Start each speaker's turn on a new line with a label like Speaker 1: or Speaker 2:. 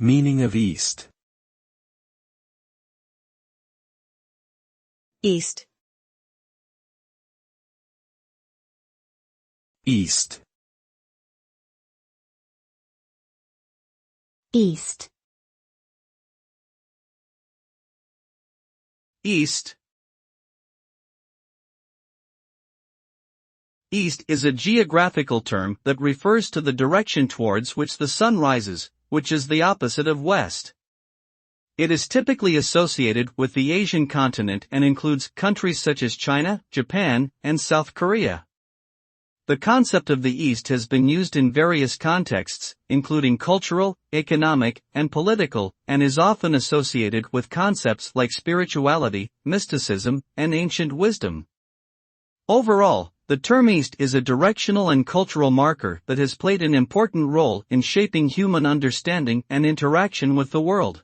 Speaker 1: Meaning of east.
Speaker 2: East.
Speaker 1: East.
Speaker 2: East.
Speaker 3: East. East is a geographical term that refers to the direction towards which the sun rises, which is the opposite of west. It is typically associated with the Asian continent and includes countries such as China, Japan, and South Korea. The concept of the East has been used in various contexts, including cultural, economic, and political, and is often associated with concepts like spirituality, mysticism, and ancient wisdom. Overall, the term East is a directional and cultural marker that has played an important role in shaping human understanding and interaction with the world.